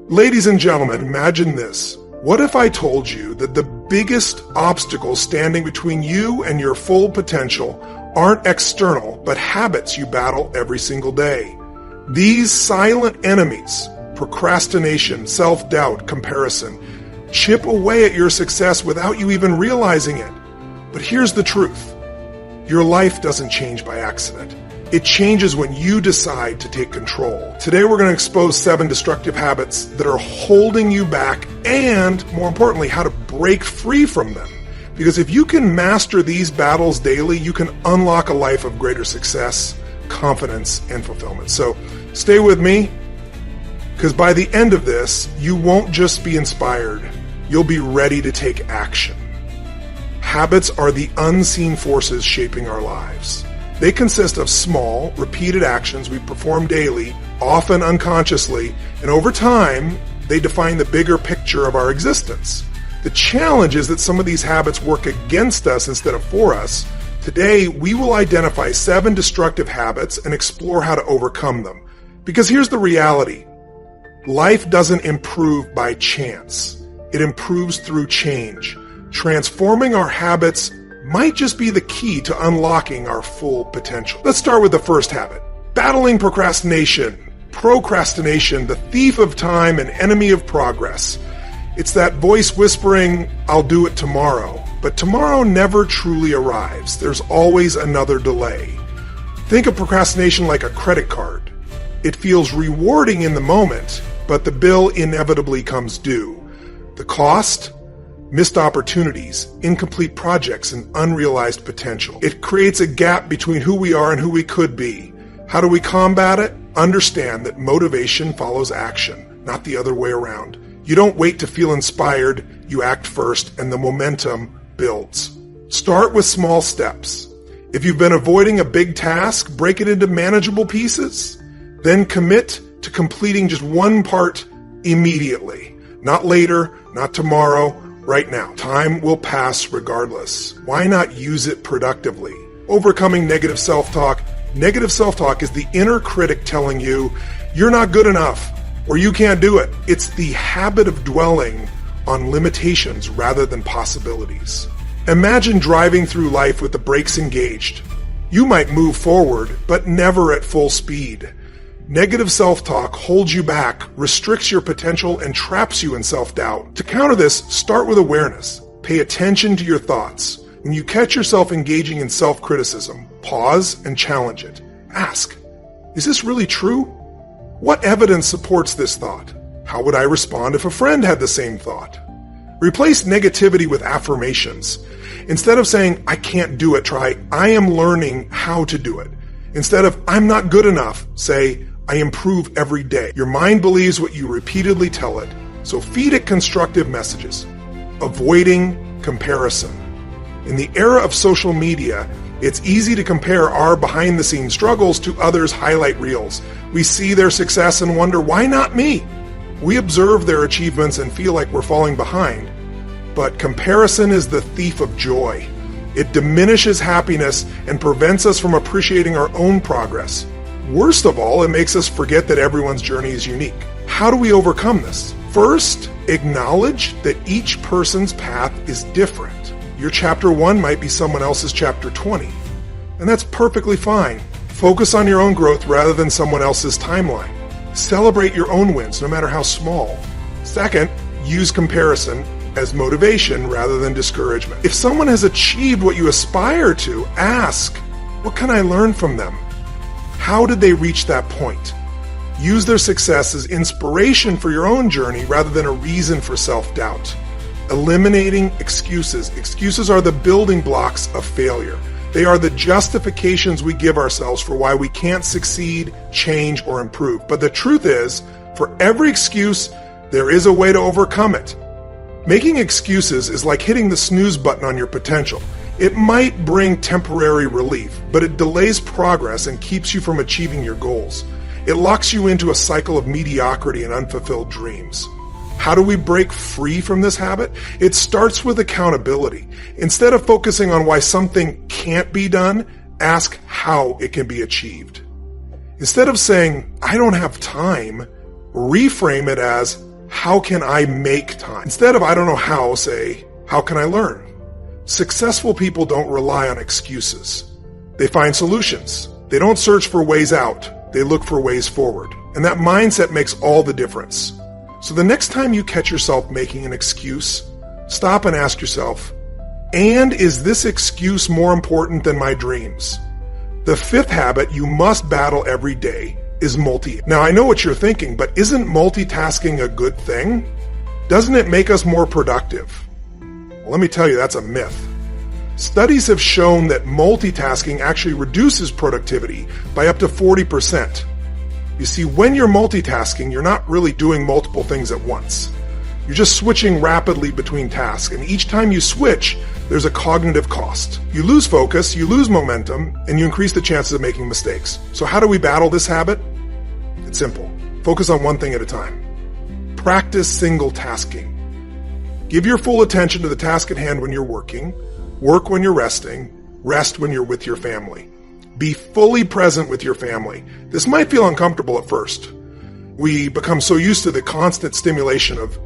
Ladies and gentlemen, imagine this. What if I told you that the biggest obstacles standing between you and your full potential aren't external, but habits you battle every single day? These silent enemies, procrastination, self-doubt, comparison, chip away at your success without you even realizing it. But here's the truth. Your life doesn't change by accident. It changes when you decide to take control. Today we're going to expose 7 destructive habits that are holding you back and, more importantly, how to break free from them. Because if you can master these battles daily, you can unlock a life of greater success, confidence, and fulfillment. So stay with me, because by the end of this, you won't just be inspired, you'll be ready to take action. Habits are the unseen forces shaping our lives. They consist of small, repeated actions we perform daily, often unconsciously, and over time, they define the bigger picture of our existence. The challenge is that some of these habits work against us instead of for us. Today, we will identify 7 destructive habits and explore how to overcome them. Because here's the reality. Life doesn't improve by chance. It improves through change. Transforming our habits might just be the key to unlocking our full potential. Let's start with the first habit. Battling procrastination. Procrastination, the thief of time and enemy of progress. It's that voice whispering, "I'll do it tomorrow." But tomorrow never truly arrives. There's always another delay. Think of procrastination like a credit card. It feels rewarding in the moment, but the bill inevitably comes due. The cost? Missed opportunities, incomplete projects, and unrealized potential. It creates a gap between who we are and who we could be. How do we combat it? Understand that motivation follows action, not the other way around. You don't wait to feel inspired, you act first, and the momentum builds. Start with small steps. If you've been avoiding a big task, break it into manageable pieces. Then commit to completing just one part immediately. Not later, not tomorrow, right now. Time will pass regardless. Why not use it productively? Overcoming negative self-talk. Negative self-talk is the inner critic telling you, you're not good enough, or you can't do it. It's the habit of dwelling on limitations rather than possibilities. Imagine driving through life with the brakes engaged. You might move forward, but never at full speed. Negative self-talk holds you back, restricts your potential, and traps you in self-doubt. To counter this, start with awareness. Pay attention to your thoughts. When you catch yourself engaging in self-criticism, pause and challenge it. Ask, is this really true? What evidence supports this thought? How would I respond if a friend had the same thought? Replace negativity with affirmations. Instead of saying, I can't do it, try, I am learning how to do it. Instead of, I'm not good enough, say, I improve every day. Your mind believes what you repeatedly tell it, so feed it constructive messages. Avoiding comparison. In the era of social media, it's easy to compare our behind-the-scenes struggles to others' highlight reels. We see their success and wonder, why not me? We observe their achievements and feel like we're falling behind. But comparison is the thief of joy. It diminishes happiness and prevents us from appreciating our own progress. Worst of all, it makes us forget that everyone's journey is unique. How do we overcome this? First, acknowledge that each person's path is different. Your chapter 1 might be someone else's chapter 20, and that's perfectly fine. Focus on your own growth rather than someone else's timeline. Celebrate your own wins, no matter how small. Second, use comparison as motivation rather than discouragement. If someone has achieved what you aspire to, ask, what can I learn from them? How did they reach that point? Use their success as inspiration for your own journey rather than a reason for self-doubt. Eliminating excuses. Excuses are the building blocks of failure. They are the justifications we give ourselves for why we can't succeed, change, or improve. But the truth is, for every excuse, there is a way to overcome it. Making excuses is like hitting the snooze button on your potential. It might bring temporary relief, but it delays progress and keeps you from achieving your goals. It locks you into a cycle of mediocrity and unfulfilled dreams. How do we break free from this habit? It starts with accountability. Instead of focusing on why something can't be done, ask how it can be achieved. Instead of saying, I don't have time, reframe it as, how can I make time? Instead of I don't know how, say, how can I learn? Successful people don't rely on excuses. They find solutions. They don't search for ways out. They look for ways forward. And that mindset makes all the difference. So the next time you catch yourself making an excuse, stop and ask yourself, and is this excuse more important than my dreams? The fifth habit you must battle every day is Now, I know what you're thinking, but isn't multitasking a good thing? Doesn't it make us more productive? Well, let me tell you, that's a myth. Studies have shown that multitasking actually reduces productivity by up to 40%. You see, when you're multitasking, you're not really doing multiple things at once. You're just switching rapidly between tasks, and each time you switch, there's a cognitive cost. You lose focus, you lose momentum, and you increase the chances of making mistakes. So how do we battle this habit? It's simple. Focus on one thing at a time. Practice single tasking. Give your full attention to the task at hand when you're working, work when you're resting, rest when you're with your family. Be fully present with your family. This might feel uncomfortable at first. We become so used to the constant stimulation of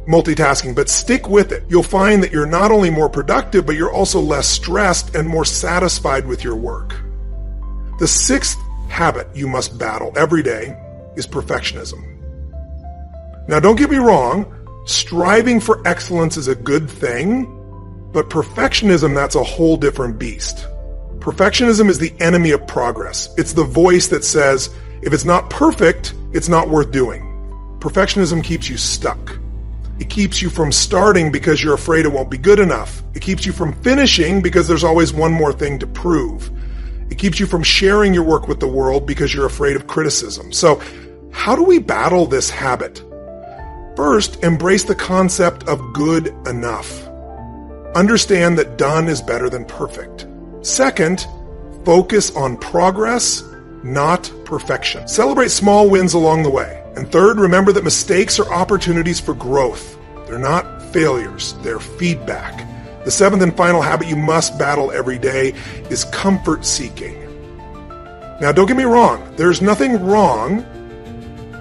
multitasking, but stick with it. You'll find that you're not only more productive, but you're also less stressed and more satisfied with your work. The sixth habit you must battle every day is perfectionism. Now, don't get me wrong, striving for excellence is a good thing, but perfectionism, that's a whole different beast. Perfectionism is the enemy of progress. It's the voice that says, if it's not perfect, it's not worth doing. Perfectionism keeps you stuck. It keeps you from starting because you're afraid it won't be good enough. It keeps you from finishing because there's always one more thing to prove. It keeps you from sharing your work with the world because you're afraid of criticism. So, how do we battle this habit? First, embrace the concept of good enough. Understand that done is better than perfect. Second, focus on progress, not perfection. Celebrate small wins along the way. And third, remember that mistakes are opportunities for growth. They're not failures, they're feedback. The seventh and final habit you must battle every day is comfort seeking. Now, don't get me wrong, there's nothing wrong,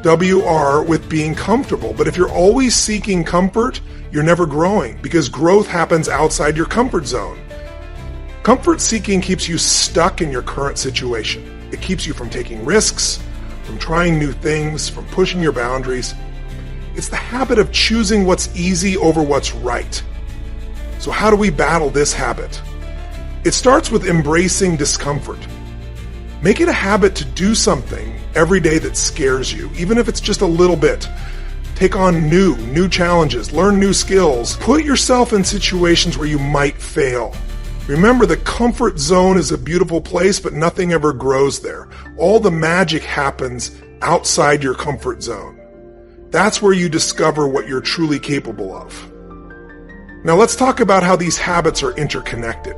with being comfortable. But if you're always seeking comfort, you're never growing because growth happens outside your comfort zone. Comfort seeking keeps you stuck in your current situation. It keeps you from taking risks, from trying new things, from pushing your boundaries. It's the habit of choosing what's easy over what's right. So how do we battle this habit? It starts with embracing discomfort. Make it a habit to do something every day that scares you, even if it's just a little bit. Take on new challenges, learn new skills, put yourself in situations where you might fail. Remember, the comfort zone is a beautiful place, but nothing ever grows there. All the magic happens outside your comfort zone. That's where you discover what you're truly capable of. Now let's talk about how these habits are interconnected.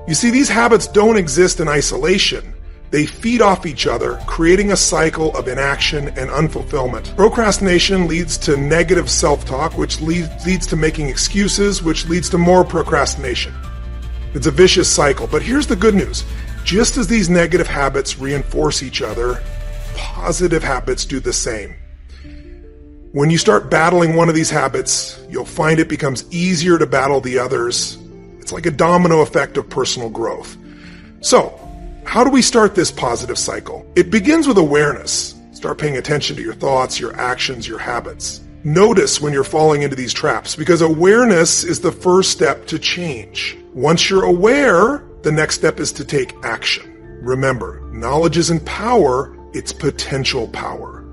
You see, these habits don't exist in isolation. They feed off each other, creating a cycle of inaction and unfulfillment. Procrastination leads to negative self-talk, which leads to making excuses, which leads to more procrastination. It's a vicious cycle, but here's the good news. Just as these negative habits reinforce each other, positive habits do the same. When you start battling one of these habits, you'll find it becomes easier to battle the others. It's like a domino effect of personal growth. So, how do we start this positive cycle? It begins with awareness. Start paying attention to your thoughts, your actions, your habits. Notice when you're falling into these traps, because awareness is the first step to change. Once you're aware, the next step is to take action. Remember, knowledge isn't power, it's potential power.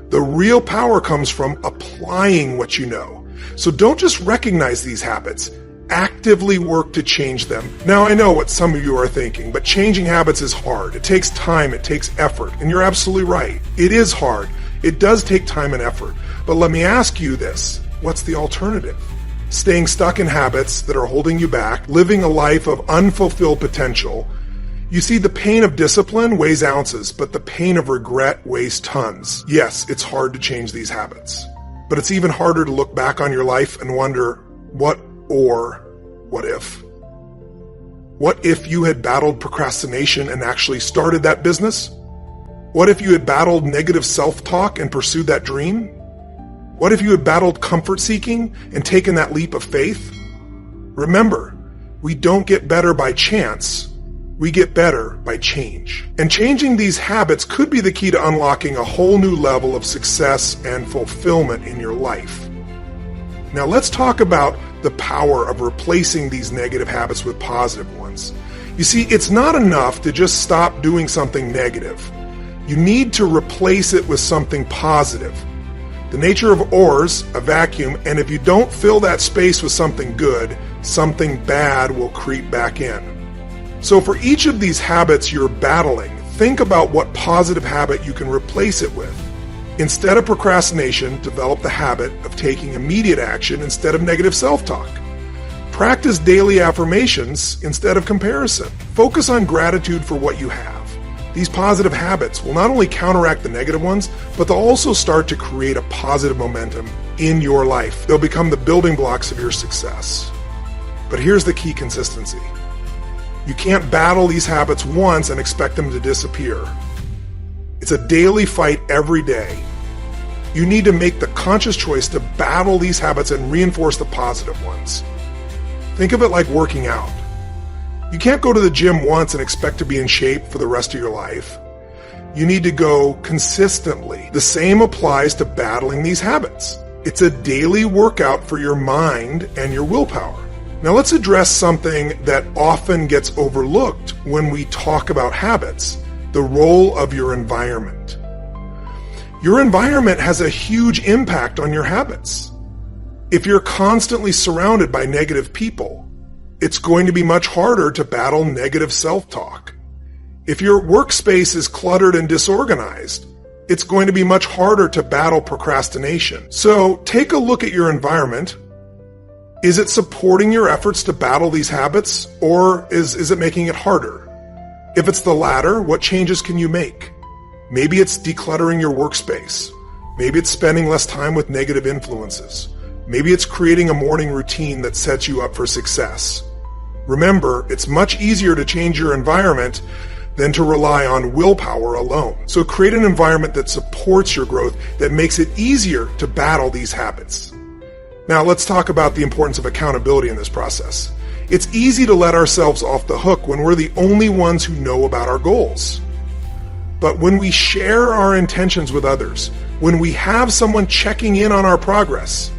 The real power comes from applying what you know. So don't just recognize these habits, actively work to change them. Now, I know what some of you are thinking, but changing habits is hard. It takes time, it takes effort, and you're absolutely right. It is hard. It does take time and effort. But let me ask you this, what's the alternative? Staying stuck in habits that are holding you back, living a life of unfulfilled potential. You see, the pain of discipline weighs ounces, but the pain of regret weighs tons. Yes, it's hard to change these habits, but it's even harder to look back on your life and wonder, what if? What if you had battled procrastination and actually started that business? What if you had battled negative self-talk and pursued that dream? What if you had battled comfort seeking and taken that leap of faith? Remember, we don't get better by chance. We get better by change. And changing these habits could be the key to unlocking a whole new level of success and fulfillment in your life. Now let's talk about the power of replacing these negative habits with positive ones. You see, it's not enough to just stop doing something negative. You need to replace it with something positive. The nature of oars, a vacuum, and if you don't fill that space with something good, something bad will creep back in. So for each of these habits you're battling, think about what positive habit you can replace it with. Instead of procrastination, develop the habit of taking immediate action instead of negative self-talk. Practice daily affirmations instead of comparison. Focus on gratitude for what you have. These positive habits will not only counteract the negative ones, but they'll also start to create a positive momentum in your life. They'll become the building blocks of your success. But here's the key: consistency. You can't battle these habits once and expect them to disappear. It's a daily fight every day. You need to make the conscious choice to battle these habits and reinforce the positive ones. Think of it like working out. You can't go to the gym once and expect to be in shape for the rest of your life. You need to go consistently. The same applies to battling these habits. It's a daily workout for your mind and your willpower. Now let's address something that often gets overlooked when we talk about habits: the role of your environment. Your environment has a huge impact on your habits. If you're constantly surrounded by negative people, it's going to be much harder to battle negative self-talk. If your workspace is cluttered and disorganized, it's going to be much harder to battle procrastination. So take a look at your environment. Is it supporting your efforts to battle these habits, or is it making it harder? If it's the latter, what changes can you make? Maybe it's decluttering your workspace. Maybe it's spending less time with negative influences. Maybe it's creating a morning routine that sets you up for success. Remember, it's much easier to change your environment than to rely on willpower alone. So create an environment that supports your growth, that makes it easier to battle these habits. Now let's talk about the importance of accountability in this process. It's easy to let ourselves off the hook when we're the only ones who know about our goals. But when we share our intentions with others, when we have someone checking in on our progress,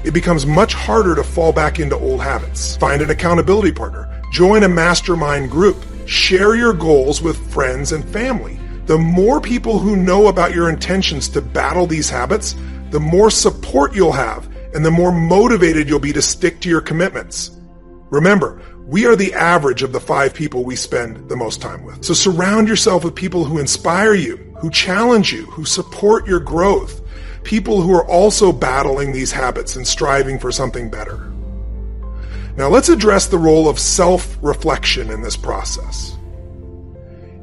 it becomes much harder to fall back into old habits. Find an accountability partner. Join a mastermind group. Share your goals with friends and family. The more people who know about your intentions to battle these habits, the more support you'll have and the more motivated you'll be to stick to your commitments. Remember, we are the average of the 5 people we spend the most time with. So surround yourself with people who inspire you, who challenge you, who support your growth. People who are also battling these habits and striving for something better. Now let's address the role of self-reflection in this process.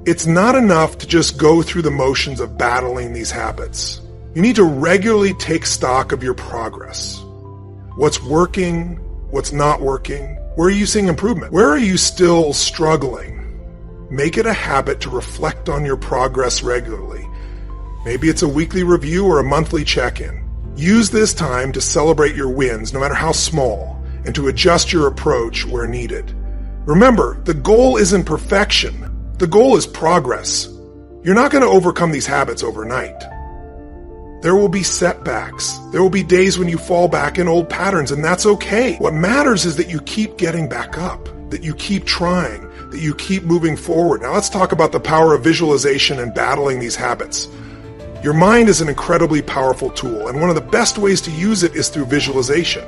It's not enough to just go through the motions of battling these habits. You need to regularly take stock of your progress. What's working? What's not working? Where are you seeing improvement? Where are you still struggling? Make it a habit to reflect on your progress regularly. Maybe it's a weekly review or a monthly check-in. Use this time to celebrate your wins, no matter how small, and to adjust your approach where needed. Remember, the goal isn't perfection. The goal is progress. You're not going to overcome these habits overnight. There will be setbacks. There will be days when you fall back in old patterns, and that's okay. What matters is that you keep getting back up, that you keep trying, that you keep moving forward. Now let's talk about the power of visualization and battling these habits. Your mind is an incredibly powerful tool, and one of the best ways to use it is through visualization.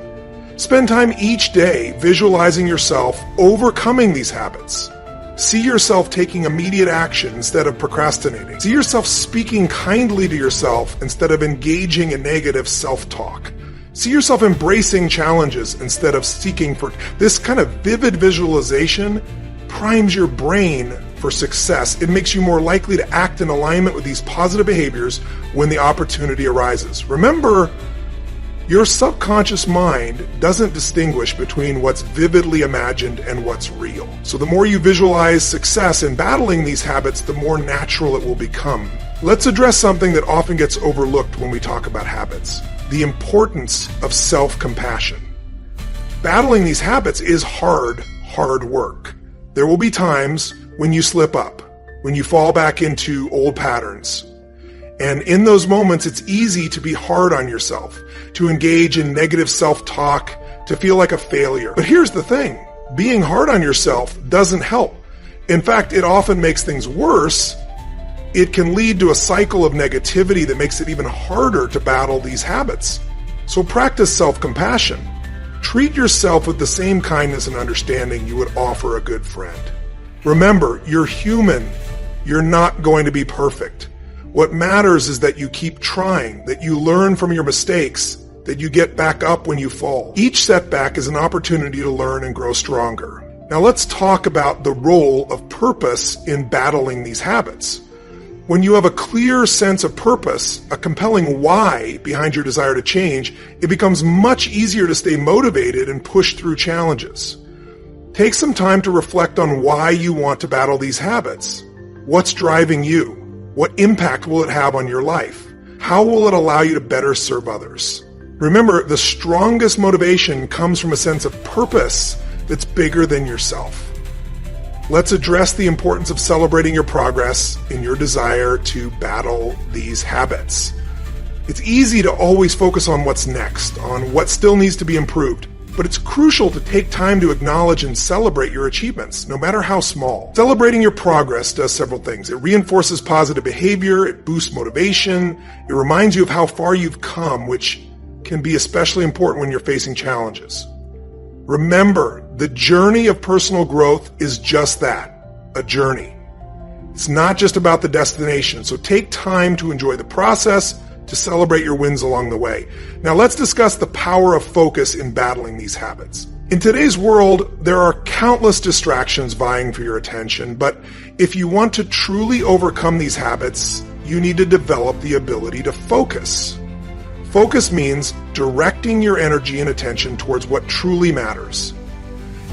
Spend time each day visualizing yourself overcoming these habits. See yourself taking immediate action instead of procrastinating. See yourself speaking kindly to yourself instead of engaging in negative self-talk. See yourself embracing challenges instead of seeking for... This kind of vivid visualization primes your brain for success. It makes you more likely to act in alignment with these positive behaviors when the opportunity arises. Remember, your subconscious mind doesn't distinguish between what's vividly imagined and what's real. So the more you visualize success in battling these habits, the more natural it will become. Let's address something that often gets overlooked when we talk about habits. the importance of self-compassion. Battling these habits is hard work. There will be times when you slip up, when you fall back into old patterns. And in those moments, it's easy to be hard on yourself, to engage in negative self-talk, to feel like a failure. But here's the thing, being hard on yourself doesn't help. In fact, it often makes things worse. It can lead to a cycle of negativity that makes it even harder to battle these habits. So practice self-compassion. Treat yourself with the same kindness and understanding you would offer a good friend. Remember, you're human. You're not going to be perfect. What matters is that you keep trying, that you learn from your mistakes, that you get back up when you fall. Each setback is an opportunity to learn and grow stronger. Now let's talk about the role of purpose in battling these habits. When you have a clear sense of purpose, a compelling why behind your desire to change, it becomes much easier to stay motivated and push through challenges. Take some time to reflect on why you want to battle these habits. What's driving you? What impact will it have on your life? How will it allow you to better serve others? Remember, the strongest motivation comes from a sense of purpose that's bigger than yourself. Let's address the importance of celebrating your progress in your desire to battle these habits. It's easy to always focus on what's next, on what still needs to be improved, but it's crucial to take time to acknowledge and celebrate your achievements, no matter how small. Celebrating your progress does several things. It reinforces positive behavior, it boosts motivation, it reminds you of how far you've come, which can be especially important when you're facing challenges. Remember, the journey of personal growth is just that, a journey. It's not just about the destination, so take time to enjoy the process, to celebrate your wins along the way. Now let's discuss the power of focus in battling these habits. In today's world, there are countless distractions vying for your attention, but if you want to truly overcome these habits, you need to develop the ability to focus. Focus means directing your energy and attention towards what truly matters.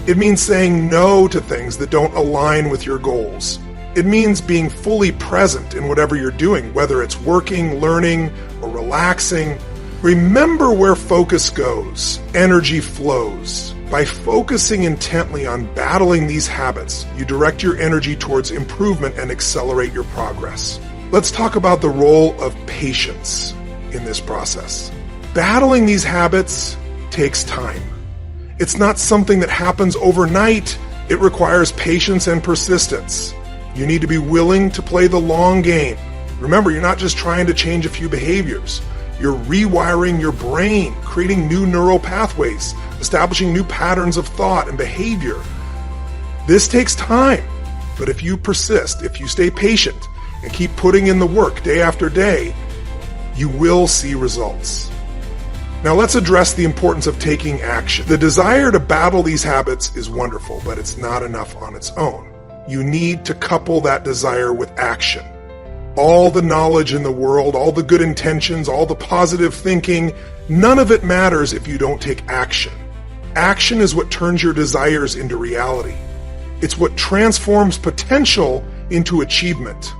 It means saying no to things that don't align with your goals. It means being fully present in whatever you're doing, whether it's working, learning, or relaxing. Remember where focus goes, energy flows. By focusing intently on battling these habits, you direct your energy towards improvement and accelerate your progress. Let's talk about the role of patience in this process. Battling these habits takes time. It's not something that happens overnight. It requires patience and persistence. You need to be willing to play the long game. Remember, you're not just trying to change a few behaviors. You're rewiring your brain, creating new neural pathways, establishing new patterns of thought and behavior. This takes time, but if you persist, if you stay patient and keep putting in the work day after day, you will see results. Now let's address the importance of taking action. The desire to battle these habits is wonderful, but it's not enough on its own. You need to couple that desire with action. All the knowledge in the world, all the good intentions, all the positive thinking, none of it matters if you don't take action. Action is what turns your desires into reality. It's what transforms potential into achievement.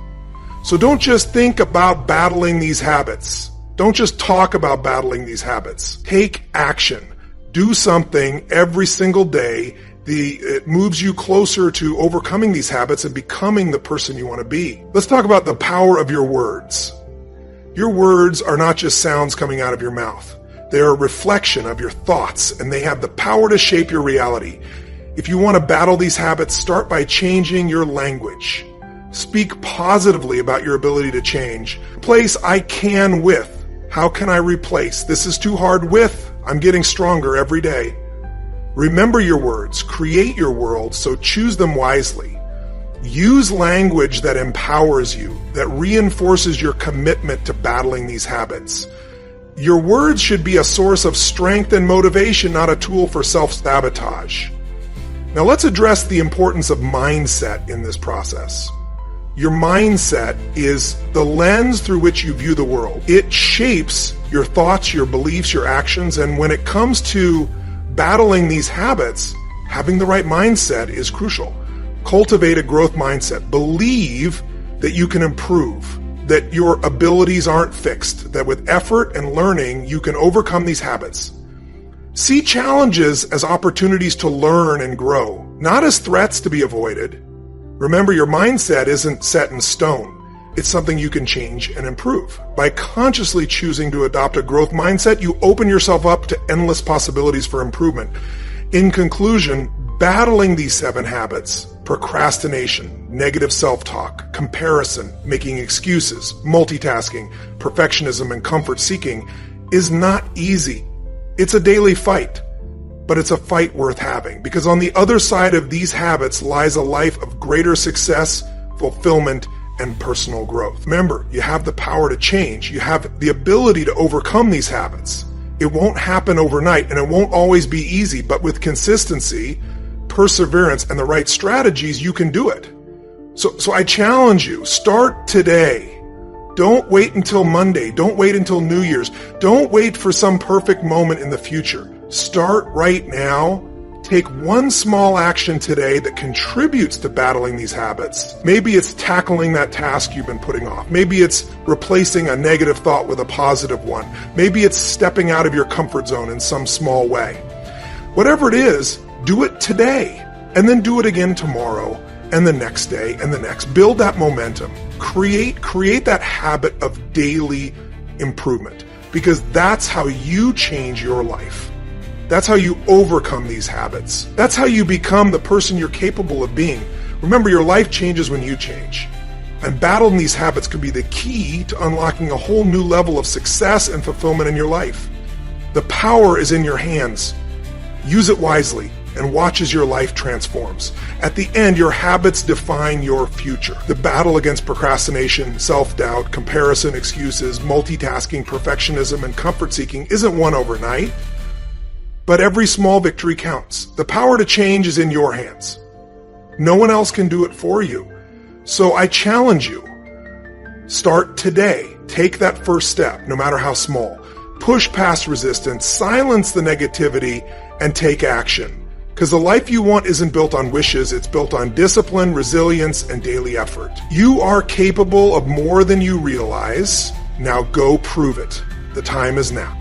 So don't just think about battling these habits. Don't just talk about battling these habits. Take action. Do something every single day. It moves you closer to overcoming these habits and becoming the person you want to be. Let's talk about the power of your words. Your words are not just sounds coming out of your mouth. They're a reflection of your thoughts, and they have the power to shape your reality. If you want to battle these habits, start by changing your language. Speak positively about your ability to change. Replace I can with. How can I replace? This is too hard with. I'm getting stronger every day. Remember your words, create your world, so choose them wisely. Use language that empowers you, that reinforces your commitment to battling these habits. Your words should be a source of strength and motivation, not a tool for self-sabotage. Now let's address the importance of mindset in this process. Your mindset is the lens through which you view the world. It shapes your thoughts, your beliefs, your actions, and when it comes to battling these habits, having the right mindset is crucial. Cultivate a growth mindset. Believe that you can improve. that your abilities aren't fixed, that with effort and learning, you can overcome these habits. See challenges as opportunities to learn and grow, not as threats to be avoided. Remember, your mindset isn't set in stone. It's something you can change and improve. By consciously choosing to adopt a growth mindset, you open yourself up to endless possibilities for improvement. In conclusion, battling these 7 habits, procrastination, negative self-talk, comparison, making excuses, multitasking, perfectionism, and comfort seeking, is not easy. It's a daily fight, but it's a fight worth having, because on the other side of these habits lies a life of greater success, fulfillment, and personal growth. Remember, you have the power to change. You have the ability to overcome these habits. It won't happen overnight, and it won't always be easy, but with consistency, perseverance, and the right strategies, you can do it. So I challenge you, start today. Don't wait until Monday. Don't wait until New Year's. Don't wait for some perfect moment in the future. Start right now. Take one small action today that contributes to battling these habits. Maybe it's tackling that task you've been putting off. Maybe it's replacing a negative thought with a positive one. Maybe it's stepping out of your comfort zone in some small way. Whatever it is, do it today, and then do it again tomorrow, and the next day, and the next. Build that momentum. Create that habit of daily improvement, because that's how you change your life. That's how you overcome these habits. That's how you become the person you're capable of being. Remember, your life changes when you change. And battling these habits could be the key to unlocking a whole new level of success and fulfillment in your life. The power is in your hands. Use it wisely and watch as your life transforms. At the end, your habits define your future. The battle against procrastination, self-doubt, comparison, excuses, multitasking, perfectionism, and comfort seeking isn't won overnight. But every small victory counts. The power to change is in your hands. No one else can do it for you. So I challenge you. Start today. Take that first step, no matter how small. Push past resistance, silence the negativity, and take action. Because the life you want isn't built on wishes, it's built on discipline, resilience, and daily effort. You are capable of more than you realize. Now go prove it. The time is now.